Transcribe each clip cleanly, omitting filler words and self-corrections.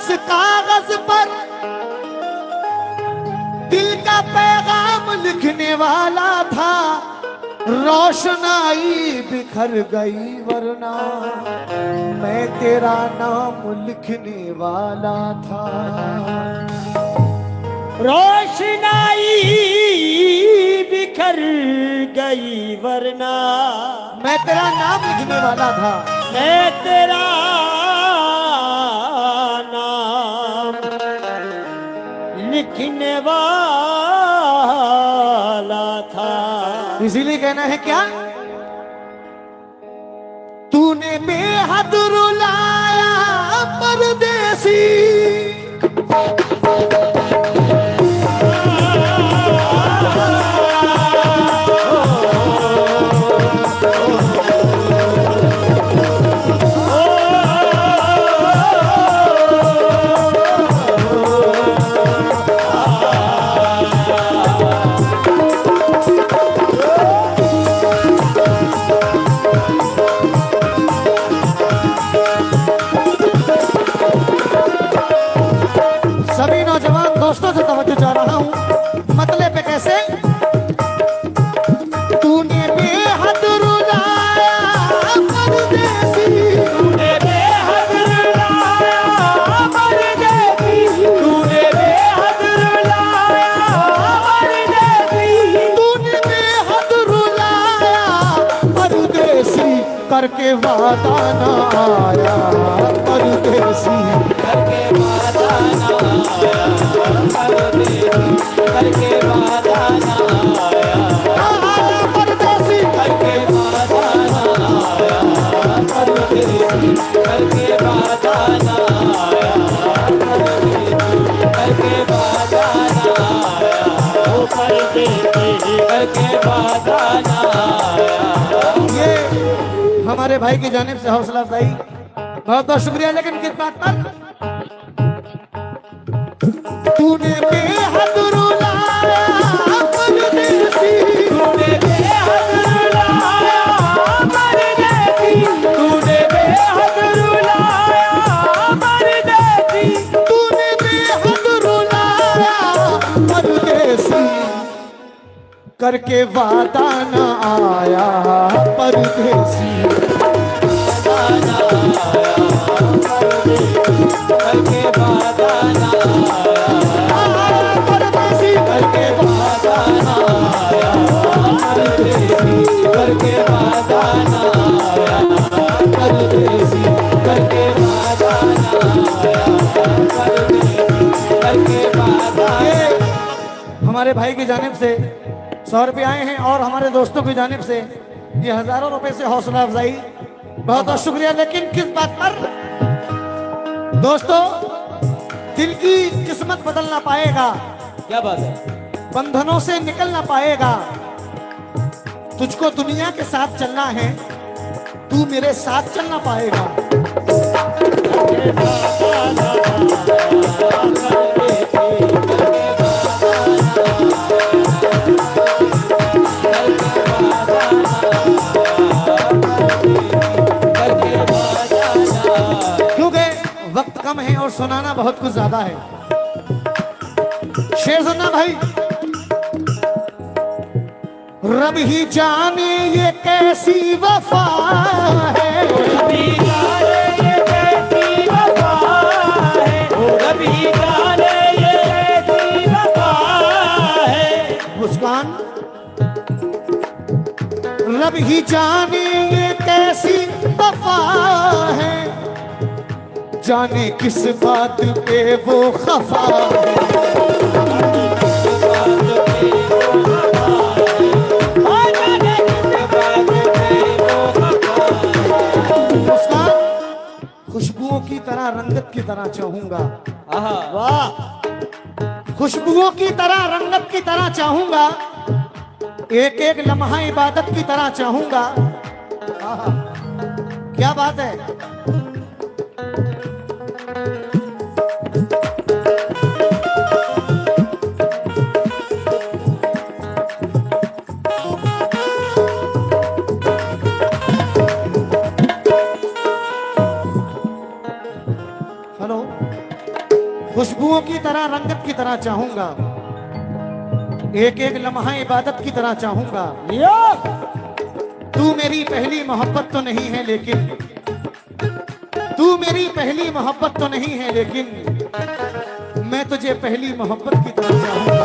पास कागज पर दिल का पैगाम लिखने वाला था, रोशनाई बिखर गई वरना मैं तेरा नाम लिखने वाला था। रोशनाई बिखर गई वरना मैं तेरा नाम लिखने वाला था। मैं तेरा नाम लिखने वाला था। इसीलिए कहना है क्या, तूने बेहद रुलाया परदेसी, दोस्तों से तवज्जो चाह रहा हूं, मतलब पे कैसे, तूने बेहद रुलाया परदेसी, तूने बेहद रुलाया परदेसी, तूने बेहद रुलाया परदेसी, तूने बेहद रुलाया परदेसी, करके वादा ना आया परदेसी, करके वादा ना आया करके वादा ना आया परदेसी, करके वादा ना आया परदेसी, करके वादा ना आया करके वादा ना आया ओ परदेसी, करके वादा ना आया। ये हमारे भाई की जानिब से हौसला अफजाई, बहुत बहुत शुक्रिया। लेकिन किस बात पर, तूने बेहद रुलाया परदेसी, तूने बेहद रुलाया परदेसी, तूने बेहद रुलाया परदेसी, तूने बेहद रुलाया परदेसी, करके वादा न आया परदेसी, वादा ना आया करके वादा ना आया परदेसी, करके वादा ना आया परदेसी, करके वादा ना आया परदेसी, करके वादा ना आया परदेसी, करके वादा। ये हमारे भाई की जानिब से 100 रुपये आए हैं और हमारे दोस्तों की जानिब से ये हजारों रुपए से हौसला अफजाई, बहुत बहुत शुक्रिया। लेकिन किस बात पर दोस्तों, दिल की किस्मत बदल ना पाएगा, क्या बात है, बंधनों से निकल ना पाएगा, तुझको दुनिया के साथ चलना है, तू मेरे साथ चलना पाएगा। क्योंकि वक्त कम है और सुनाना बहुत कुछ ज्यादा है। शेर सुनना भाई, रब ही जाने ये कैसी वफा है, रबी जाने ये कैसी वफा है, रबी जाने ये कैसी वफा है। मुस्कान, रब ही जाने ये कैसी वफा है, जाने किस बात पे वो खफा है, खुशबुओं की तरह रंगत की तरह चाहूंगा, वाह, खुशबुओं की तरह रंगत की तरह चाहूंगा, एक एक लम्हा इबादत की तरह चाहूंगा। आहा, क्या बात है। हेलो, खुशबुओं की तरह, रंगत की तरह चाहूंगा, एक एक लम्हा इबादत की तरह चाहूंगा। तू मेरी पहली मोहब्बत तो नहीं है लेकिन, तू मेरी पहली मोहब्बत तो नहीं है लेकिन मैं तुझे पहली मोहब्बत की तरह चाहूंगा।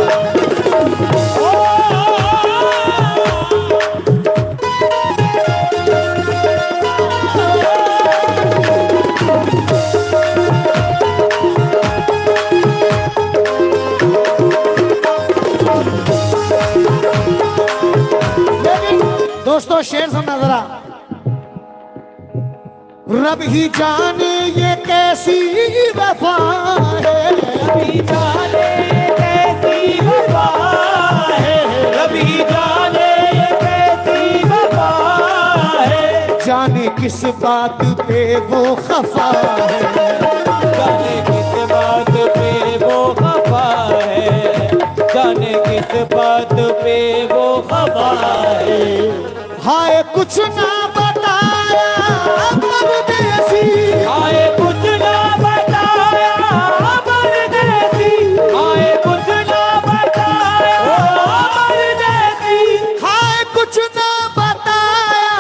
दोस्तों शेर सुनना जरा। रब ही जाने ये कैसी वफा है, रब ही जाने ये कैसी वफा है, रब ही जाने ये कैसी वफा है। जाने किस बात पे वो खफा है, जाने किस बात पे वो खफा है, जाने किस बात पे वो खफा है। हाय कुछ ना बताया परदेसी, आए कुछ ना बताया परदेसी, आए कुछ ना बताया परदेसी। हाय कुछ ना बताया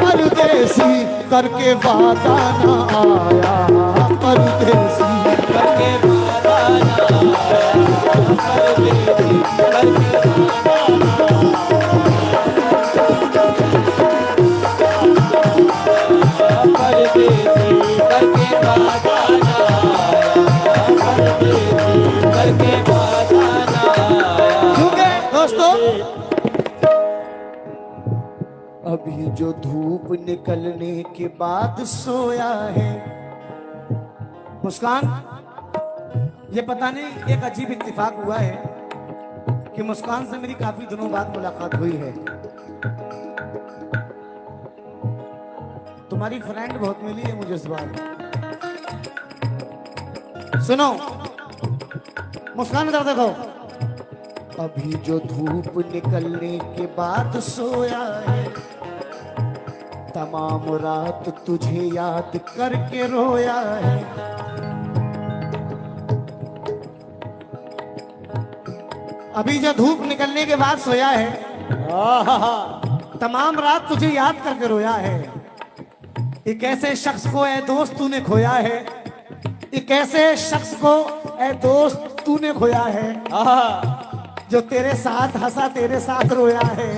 परदेसी, करके वादा ना आया परदेसी। करके वादा ना आया परदेसी, करके परदेसी, करके वादा ना आया परदेसी, करके वादा ना आया। क्योंकि दोस्तों अभी जो धूप निकलने के बाद सोया है, मुस्कान, ये पता नहीं एक अजीब इत्तेफाक हुआ है कि मुस्कान से मेरी काफी दिनों बाद मुलाकात हुई है। तुम्हारी फ्रेंड बहुत मिली है मुझे इस बार। सुनो मुस्कान, इधर देखो। अभी जो धूप निकलने के बाद सोया है, तमाम रात तुझे याद करके रोया है। अभी जो धूप निकलने के बाद सोया है, तमाम रात तुझे याद करके रोया है। एक ऐसे शख्स को ए दोस्त तूने खोया है, एक ऐसे शख्स को ए दोस्त तूने खोया है, जो तेरे साथ हंसा तेरे साथ रोया है।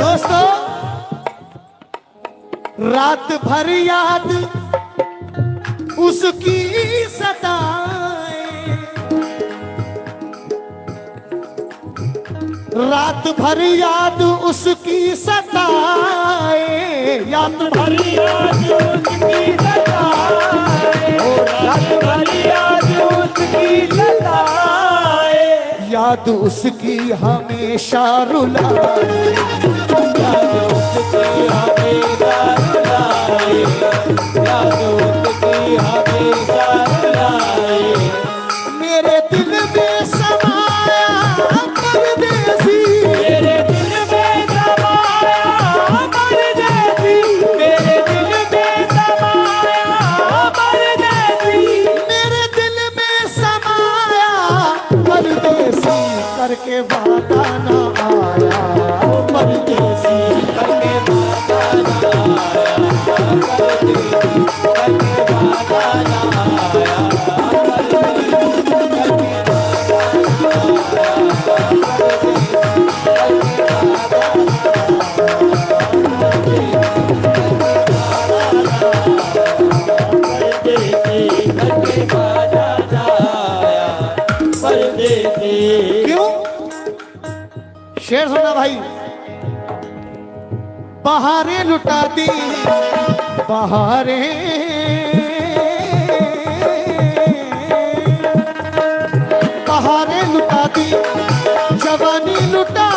दोस्तों रात भर याद उसकी सताए, रात भर याद उसकी सताए, याद भर याद उसकी सताए, रात भर याद उसकी सताए। याद उसकी हमेशा रुलाए, याद उसकी हमेशा रुलाए, याद उसकी हमेशा रुलाए। मेरे दिल में समाया परदेसी, मेरे दिल में समाया परदेसी, मेरे दिल में समाया परदेसी। मेरे दिल में समाया परदेसी, करके वादा ना आया परदेसी। करके वादा ना आया परदेसी, करके वादा ना आया परदेसी, करके वादा ना आया परदेसी। क्यों? शेर सुना भाई। बहारें लुटा दी बहारें, बहारें लुटा दी, जवानी लुटा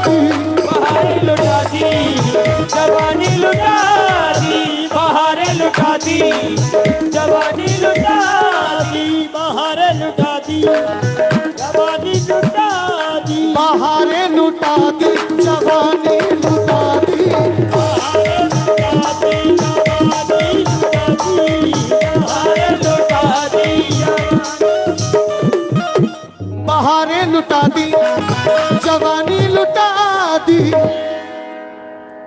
दी, बहारें लुटा दी, जवानी लुटा दी, बहारें लुटा दी, जवानी लुटा दी, बहारें जवानी लुटा दी, बहारे लुटा दी, जवानी लुटा दी, बहारे लुटा दी, जवानी लुटा दी, बहारे लुटा दी, जवानी लुटा दी,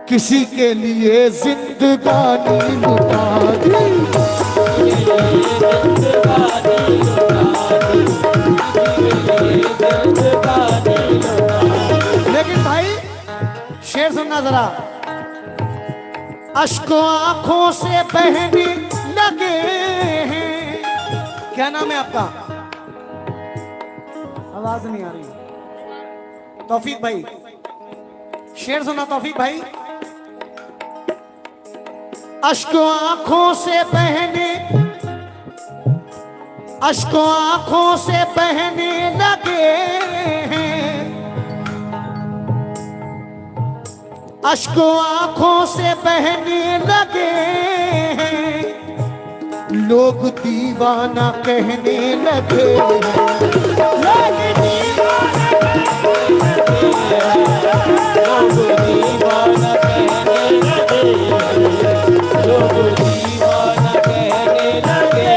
किसी के लिए जिंदगानी लुटा दी। लेकिन भाई शेर सुनना जरा। अश्कों आंखों से बहने लगे हैं। क्या नाम है आपका? आवाज नहीं आ रही। तौफीक भाई, शेर सुना तौफीक भाई। अश्कों आंखों से बहने, अश्कों आंखों से बहने लगे हैं, अश्कों आंखों से बहने लगे हैं, लोग दीवाना कहने लगे हैं, लोग दीवाना कहने लगे हैं, लोग दीवाना कहने लगे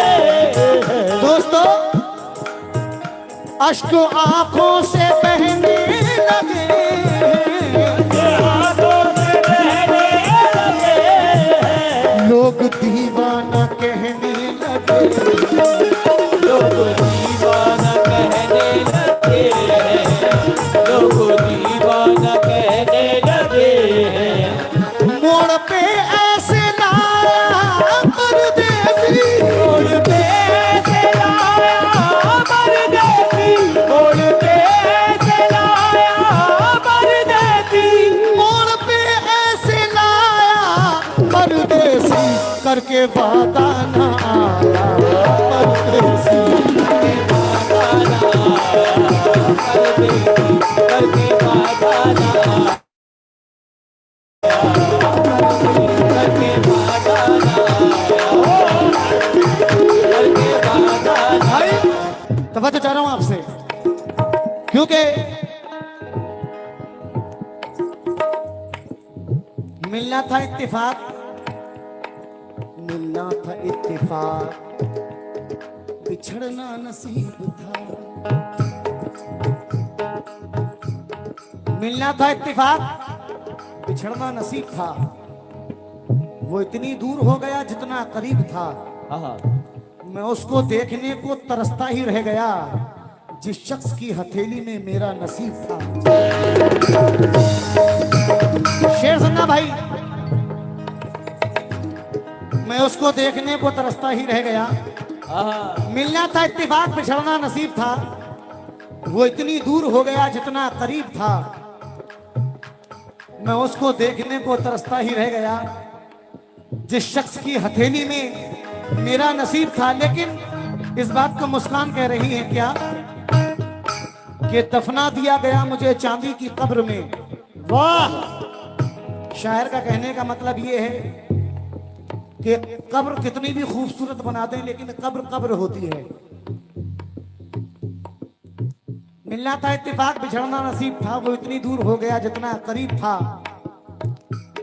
हैं। दोस्तों, अश्कों आंखों से बहने लगे, लोग दीवाना कहने लगे, लोग दीवाना कहने लगे, लोग दीवाना कहने लगे। मोड़ पे ऐसे लाया परदेसी, मोड़ पे ऐसे लाया परदेसी, मोड़ पे ऐसे लाया परदेसी, मोड़ पे ऐसे लाया परदेसी, करके वादा न आया परदेसी, करके वादा न आया, करके वादा न आया। भाई तवज्जो चाह रहा हूं आपसे, क्योंकि मिलना था इत्तेफाक, मिलना था इत्तेफाक, बिछड़ना नसीब था, मिलना था इत्तेफाक, बिछड़ना नसीब था। वो इतनी दूर हो गया जितना करीब था, मैं उसको देखने को तरसता ही रह गया जिस शख्स की हथेली में मेरा नसीब था। शेर सुनना भाई। मैं उसको देखने को तरसता ही रह गया, मिलना था इत्तेफाक, बिछड़ना नसीब था। वो इतनी दूर हो गया जितना करीब था, मैं उसको देखने को तरसता ही रह गया जिस शख्स की हथेली में मेरा नसीब था। लेकिन इस बात को मुस्कान कह रही है क्या कि दफना दिया गया मुझे चांदी की कब्र में। वाह! शायर का कहने का मतलब ये है कि कब्र कितनी भी खूबसूरत बना दें, लेकिन कब्र कब्र होती है। मिलना था इत्तेफाक, बिछड़ना नसीब था। वो इतनी दूर हो गया जितना करीब था।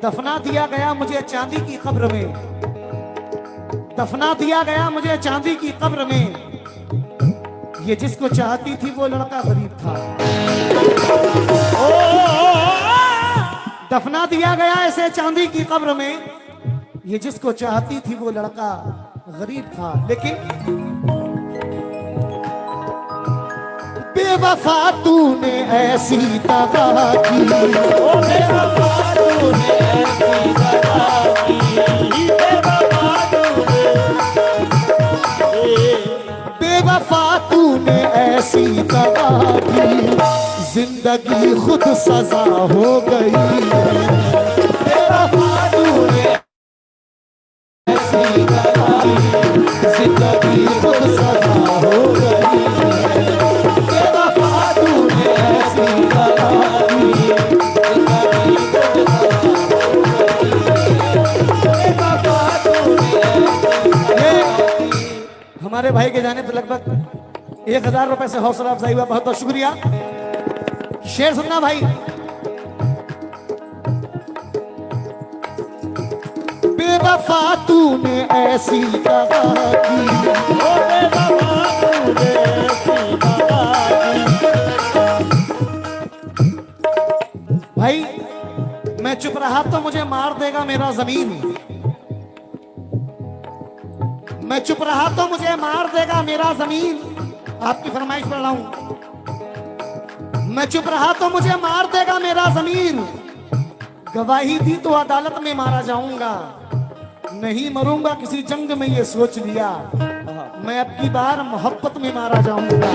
दफना दिया गया मुझे चांदी की कब्र में, दफना दिया गया मुझे चांदी की कब्र में। ये जिसको चाहती थी वो लड़का गरीब था। दफना दिया गया ऐसे चांदी की कब्र में, ये जिसको चाहती थी वो लड़का गरीब था। लेकिन बेवफा तूने ऐसी दगा की, बेवफा तूने ऐसी दगा की, बेवफा तूने ऐसी दगा की, जिंदगी खुद सजा हो गई। बेवफा तूने ऐसी दगा की, जिंदगी खुद सजा हो गई। हमारे भाई के जाने पे लगभग 1000 रुपए से हौसला अफजाई हुआ, बहुत बहुत शुक्रिया। शेर सुनना भाई। बेवफा तूने ऐसी दगा की, ओ बेवफा तूने ऐसी दगा की। भाई मैं चुप रहा तो मुझे मार देगा मेरा जमीन, मैं चुप रहा तो मुझे मार देगा मेरा जमीन। आपकी फरमाइश पढ़ रहा हूं। मैं चुप रहा तो मुझे मार देगा मेरा जमीन, गवाही दी तो अदालत में मारा जाऊंगा, नहीं मरूंगा किसी जंग में ये सोच लिया, मैं अब की बार मोहब्बत में मारा जाऊंगा।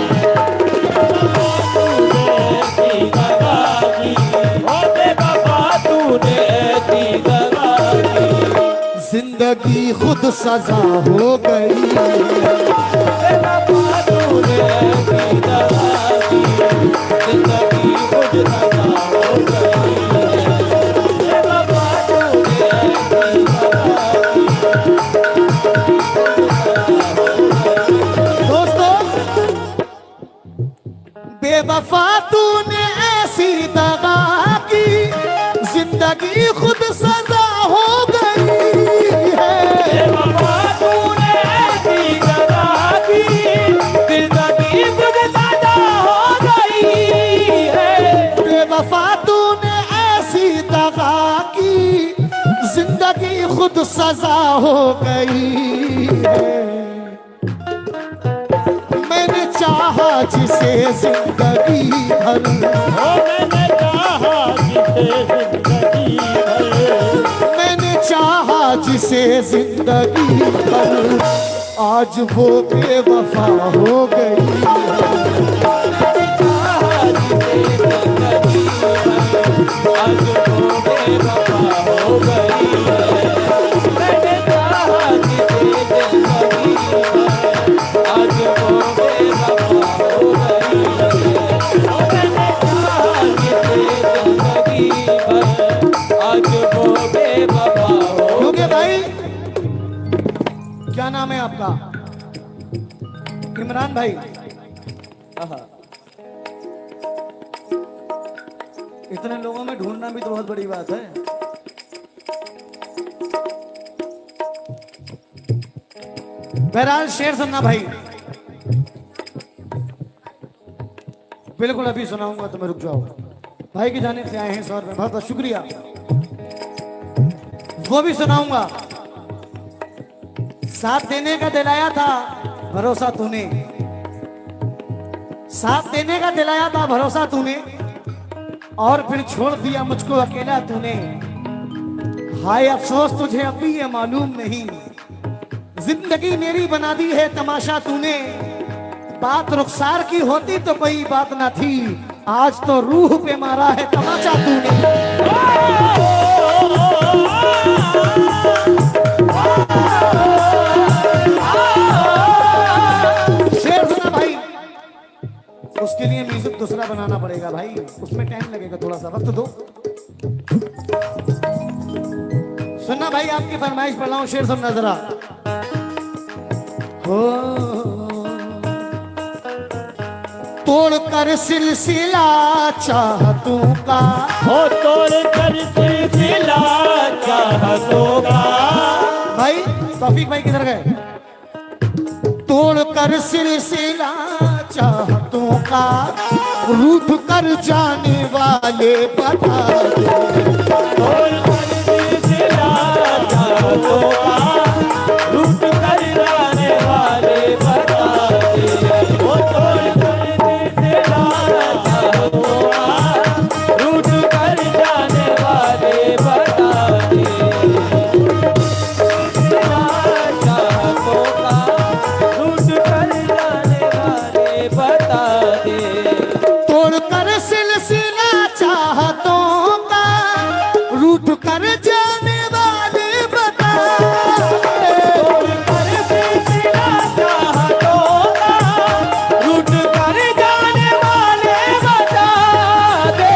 जिंदगी खुद सजा हो गई, बेवफा तूने ऐसी दगा की, जिंदगी खुद सजा हो गई है। बेवफा तूने ऐसी दगा की, जिंदगी खुद सजा हो गई है। बेवफा तूने ऐसी दगा की, जिंदगी खुद सजा हो गई है। मैंने चाहा जिसे जिंदगी भर, मैंने चाहा जिसे जिंदगी भर, मैंने चाहा जिसे जिंदगी भर, आज वो बेवफा हो गई। मैंने चाहा जिसे जिंदगी भर, आज वो बेवफा हो गई। मैंने चाहा जिसे जिंदगी भर, आज वो क्योंकि भाई क्या नाम है आपका? इमरान भाई। इतने लोगों में ढूंढना भी तो बहुत बड़ी बात है। बहरहाल शेर सुनना भाई, बिल्कुल अभी सुनाऊंगा तो मैं रुक जाओ। भाई की जानिब से आए हैं 100 रुपए, बहुत बहुत शुक्रिया। वो भी सुनाऊंगा। साथ देने का दिलाया था भरोसा तूने, साथ देने का दिलाया था भरोसा तूने, और फिर छोड़ दिया मुझको अकेला तूने। हाय अफसोस तुझे अभी ये मालूम नहीं, जिंदगी मेरी बना दी है तमाशा तूने। बात रुखसार की होती तो कोई बात ना थी, आज तो रूह पे मारा है तमाचा तूने। शेर सुना भाई। उसके लिए म्यूजिक दूसरा बनाना पड़ेगा भाई, उसमें टाइम लगेगा, थोड़ा सा वक्त दो। सुनना भाई, आपकी फरमाइश पढ़ रहा हूं, शेर सुनना जरा। हो तोड़ कर सिलसिला चाहतों का, हो तोड़ कर सिलसिला चाहतों का। भाई तौफीक भाई किधर गए? तोड़ कर सिलसिला चाहतों का, रूठ कर जाने वाले बता दो। तोड़ कर सिलसिला चाहतों का, रूठ कर जाने वाले बता दे। हो तोड़ कर सिलसिला चाहतों का, रूठ कर जाने वाले बता दे। तोड़ कर सिलसिला चाहतों का, रूठ कर जाने वाले बता दे। तोड़ कर सिलसिला चाहतों का, रूठ कर जाने वाले बता दे।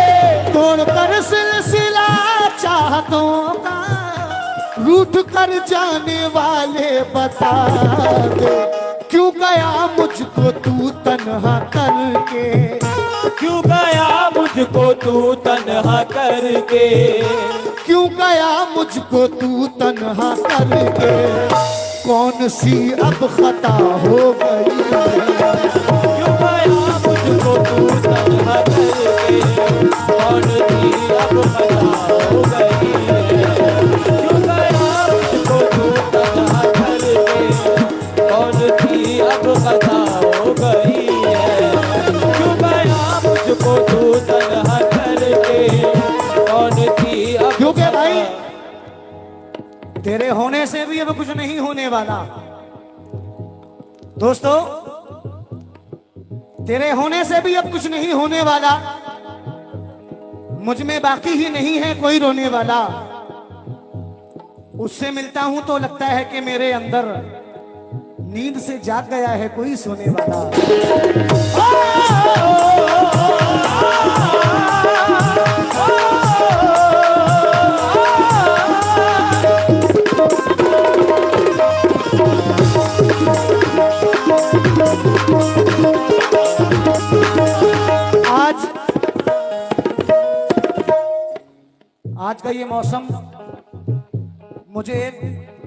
तोड़ कर सिलसिला चाहतों का, रूठ कर जाने वाले बता दे। क्यों गया मुझको तू तन तन्हा करके, क्यों गया मुझको तू तन्हा करके, क्यों गया मुझको तू तन्हा करके, कौन सी अब खता हो गई है। क्यों गया मुझको तू तन्हा करके, कौन सी अब खता हो गई है। क्यों गया मुझको तू तन्हा करके, कौन सी अब खता हो गई है। क्यों गया मुझको तू तन्हा करके, कौन सी अब क्योंकि भाई तेरे होने से भी अब कुछ नहीं होने वाला। दोस्तों, तेरे होने से भी अब कुछ नहीं होने वाला। मुझ में बाकी ही नहीं है कोई रोने वाला। उससे मिलता हूं तो लगता है कि मेरे अंदर नींद से जाग गया है कोई सोने वाला। आज का ये मौसम मुझे एक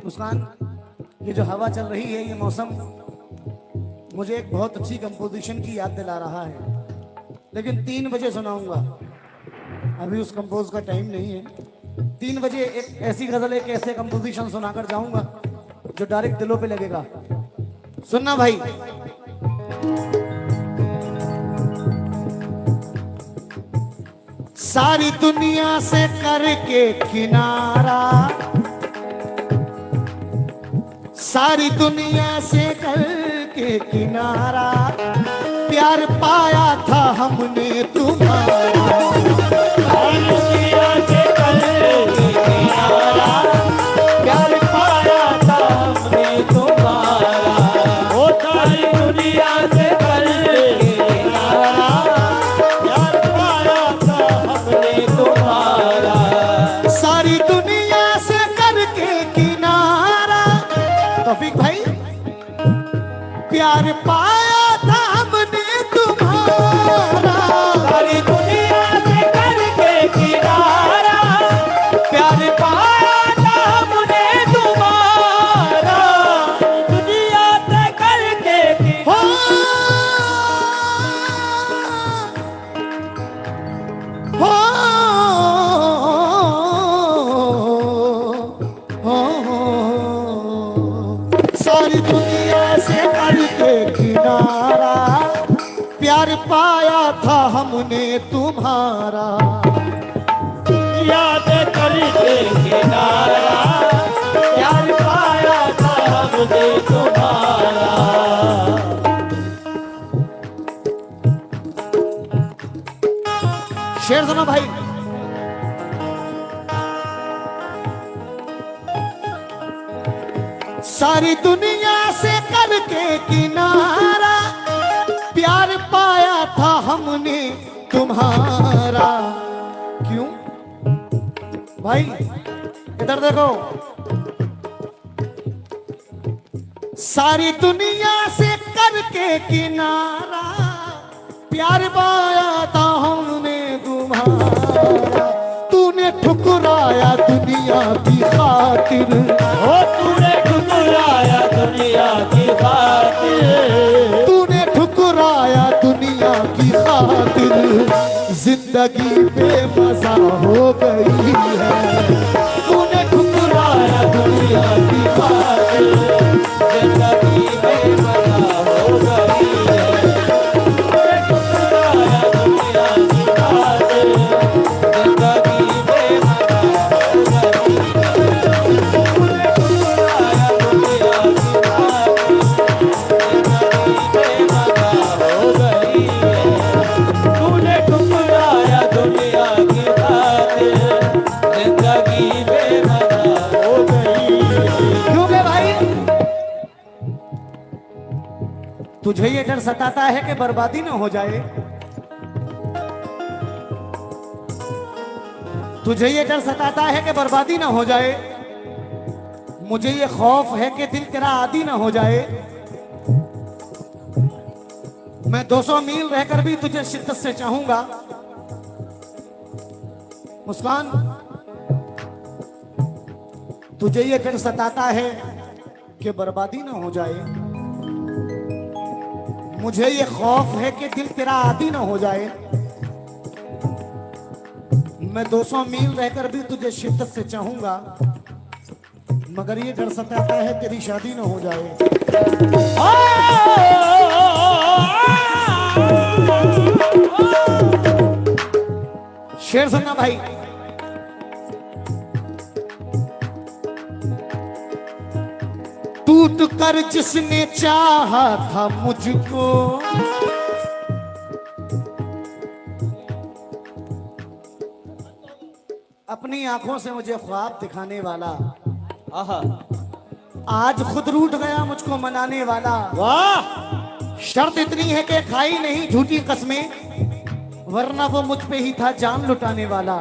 मुस्कान, ये जो हवा चल रही है, ये मौसम मुझे एक बहुत अच्छी कंपोजिशन की याद दिला रहा है। लेकिन 3 बजे सुनाऊंगा, अभी उस कंपोज का टाइम नहीं है। 3 बजे एक ऐसी गजल, एक ऐसे कंपोजिशन सुनाकर जाऊंगा जो डायरेक्ट दिलों पे लगेगा। सुनना भाई। सारी दुनिया से करके किनारा, सारी दुनिया से करके किनारा, प्यार पाया था हमने तुम्हारा। सारी दुनिया से करके किनारा, प्यार पाया था हमने तुम्हारा। ओ सारी दुनिया से करके किनारा, प्यार पाया था हमने तुम्हारा। सारी दुनिया से करके किनारा, तौफीक भाई, प्यार पाया था हमने तुम्हारा। सारी दुनिया से करके किनारा, प्यार पाया था हमने तुम्हारा। दुनिया से करके हो, हो, सारी दुनिया से करके किनारा, प्यार पाया था हमने तुम्हारा। याद करके किनारा, प्यार पाया था हमने तुम्हारा। शेर सुनो भाई। सारी दुनिया से करके किनारा, प्यार पाया था हमने तुम्हारा। क्यों भाई, इधर देखो। सारी दुनिया से करके किनारा, प्यार पाया था हमने तुम्हारा। तूने ठुकराया दुनिया की खातिर, ओ तूने ठुकराया दुनिया की खातिर। तूने ठुकराया दुनिया की खातिर, जिंदगी बेमजा हो गई है। तूने ठुकराया दुनिया की खातिर, जिंदगी बेमजा हो गई है। तूने ठुकराया दुनिया की खातिर, जिंदगी बेमजा हो गई है। तूने ठुकराया दुनिया की खातिर, जिंदगी बेमजा हो गई है। तूने ठुकराया दुनिया की खातिर, जिंदगी बेमजा हो गई है। क्योंकि भाई तुझे ये डर सताता है कि बर्बादी ना हो जाए। तुझे ये डर सताता है कि बर्बादी ना हो जाए। मुझे ये खौफ है कि दिल तेरा आदी ना हो जाए। मैं 200 मील रहकर भी तुझे शिद्दत से चाहूंगा। मुस्कान, तुझे ये डर सताता है कि बर्बादी ना हो जाए, मुझे ये खौफ है कि दिल तेरा आदी ना हो जाए। मैं 200 मील रहकर भी तुझे शिद्दत से चाहूंगा, मगर ये डर सताता है तेरी शादी ना हो जाए। शेर सुनना भाई। टूट कर जिसने चाहा था मुझको, अपनी आंखों से मुझे ख्वाब दिखाने वाला, आहा, आज खुद रूठ गया मुझको मनाने वाला। वाह, शर्त इतनी है कि खाई नहीं झूठी कस्में, वरना वो मुझ पे ही था जान लुटाने वाला।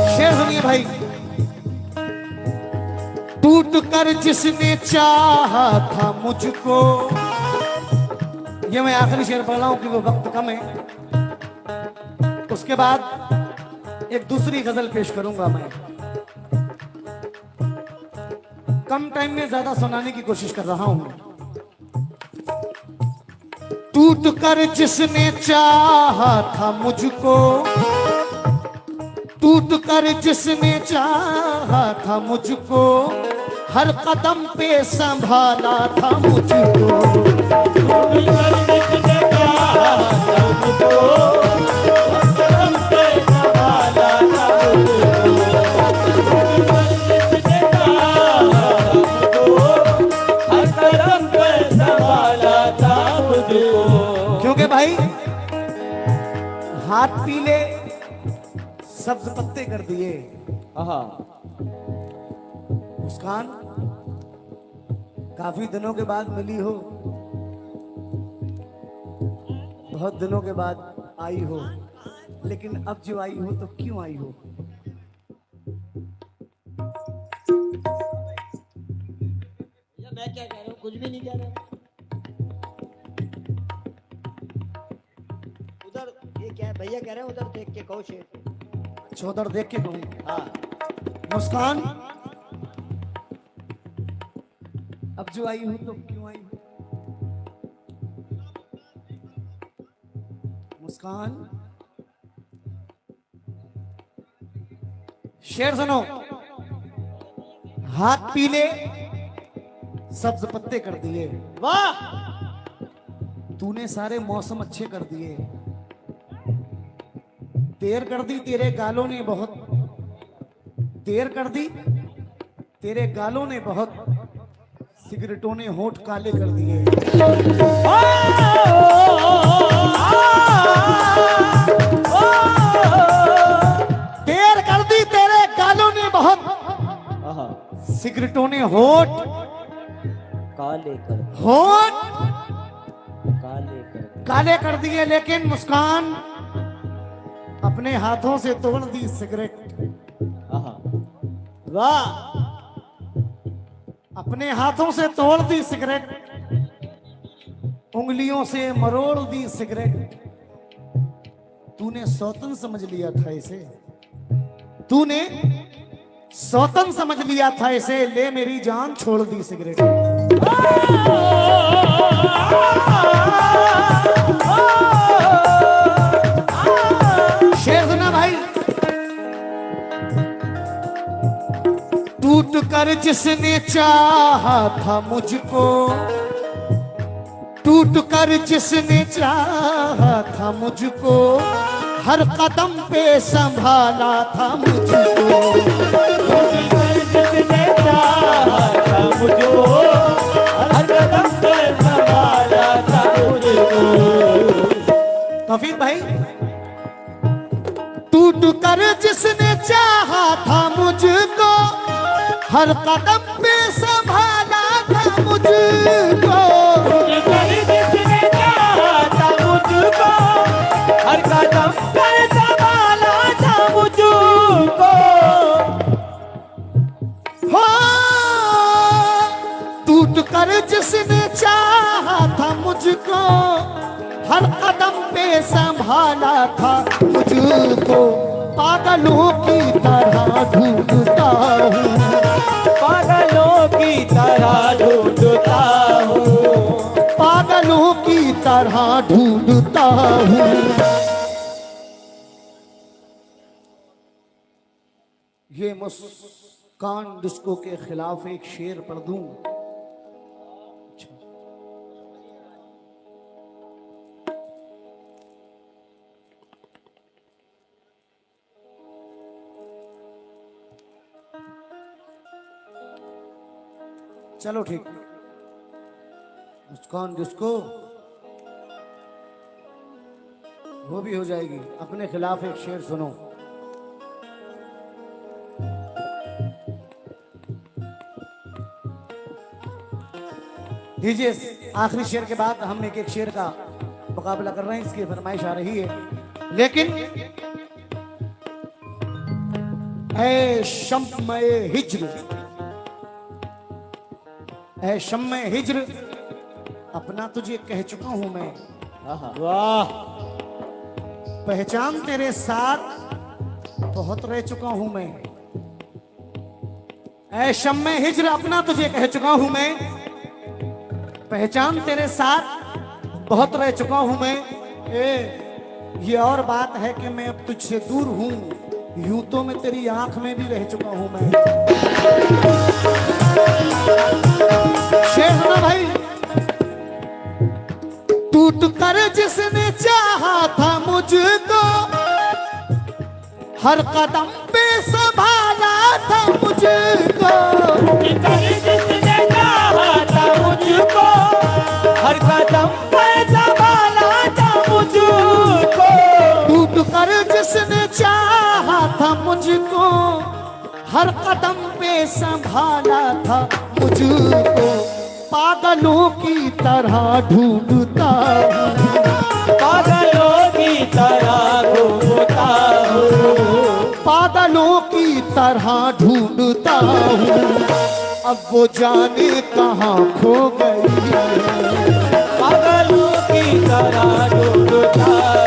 शेर सुनिए भाई। टूट कर जिसने चाहा था मुझको, ये मैं आखिरी शेर पढ़ रहा हूं क्योंकि वक्त कम है। उसके बाद एक दूसरी गजल पेश करूंगा मैं। कम टाइम में ज्यादा सुनाने की कोशिश कर रहा हूं। टूट कर जिसने चाहा था मुझको, टूट कर जिसने चाहा था मुझको, हर कदम पे संभाला था मुझको। क्योंकि भाई हाथ पीले सब्ज पत्ते कर दिए। आहा, मुस्कान, काफी दिनों के बाद मिली हो, बहुत दिनों के बाद आई हो, लेकिन अब जो आई हो तो क्यों आई हो? मैं क्या कह रहा हूँ, कुछ भी नहीं कह रहा। उधर ये क्या है, भैया कह रहे हैं उधर देख के कहो शेर। अच्छा उधर देख के कहूँ। हाँ, मुस्कान, अब जो आई हो तो क्यों आई हो? मुस्कान, शेर सुनो। हाथ पीले सब्ज पत्ते कर दिए, वाह, तूने सारे मौसम अच्छे कर दिए। देर कर दी तेरे गालों ने बहुत, देर कर दी तेरे गालों ने बहुत, सिगरेटों ने होठ काले कर दिए। देर कर दी तेरे गालों ने बहुत, आहा, सिगरेटों ने होठ काले कर, होठ काले कर। काले कर दिए। लेकिन मुस्कान, अपने हाथों से तोड़ दी सिगरेट। आहा, वाह, अपने हाथों से तोड़ दी सिगरेट, उंगलियों से मरोड़ दी सिगरेट। तूने सौतन समझ लिया था इसे, तूने सौतन समझ लिया था इसे, ले मेरी जान छोड़ दी सिगरेट। शेर सुना भाई। टूट कर जिसने चाहा था मुझको, टूट कर जिसने चाहा था मुझको, हर कदम पे संभाला था मुझको। जिसने चाहा था मुझको, हर कदम पे संभाला था मुझको। तौफीक भाई। टूट कर जिसने चाहा था मुझको, हर कदम पे संभाला था मुझको। जिसने चाहा था मुझको, हर कदम पे संभाला था मुझको। हो टूट कर जिसने चाहा था मुझको, हर कदम पे संभाला था मुझको, पागलों की तरह ढूंढता हूँ, पागलों की तरह ढूंढता हूँ, पागलों की तरह ढूंढता हूँ। ये मुस्कान डिस्को के खिलाफ एक शेर पढ़ दूं। चलो ठीक, मुस्कान डिस्को वो भी हो जाएगी। अपने खिलाफ एक शेर सुनो। दीजिए, आखिरी शेर के बाद हम एक एक शेर का मुकाबला कर रहे हैं, इसकी फरमाइश आ रही है। लेकिन ऐ शम्मे हिज्र, ऐ शम्मे हिज्र, अपना तुझे कह चुका हूं मैं, वाह, पहचान तेरे साथ बहुत रह चुका हूं मैं। ऐ शम्मे हिज्र, अपना तुझे कह चुका हूं मैं, पहचान तेरे साथ बहुत रह चुका हूं मैं। ये और बात है कि मैं अब तुझसे दूर हूं, यूं तो मैं तेरी आंख में भी रह चुका हूं मैं। शेर सुना भाई। टूट कर जिसने चाहा था मुझको, हर कदम पे संभाला था मुझको, जिसने चाहा था मुझको, हर कदम पे संभाला था मुझको, टूट कर जिसने चाहा था मुझको, हर कदम पे संभाला था मुझको, पागलों की तरह ढूंढता हूँ, पागलों की तरह ढूंढता हूँ, पागलों की तरह ढूंढता हूँ। अब वो जाने कहाँ खो गई, पागलों की तरह ढूंढता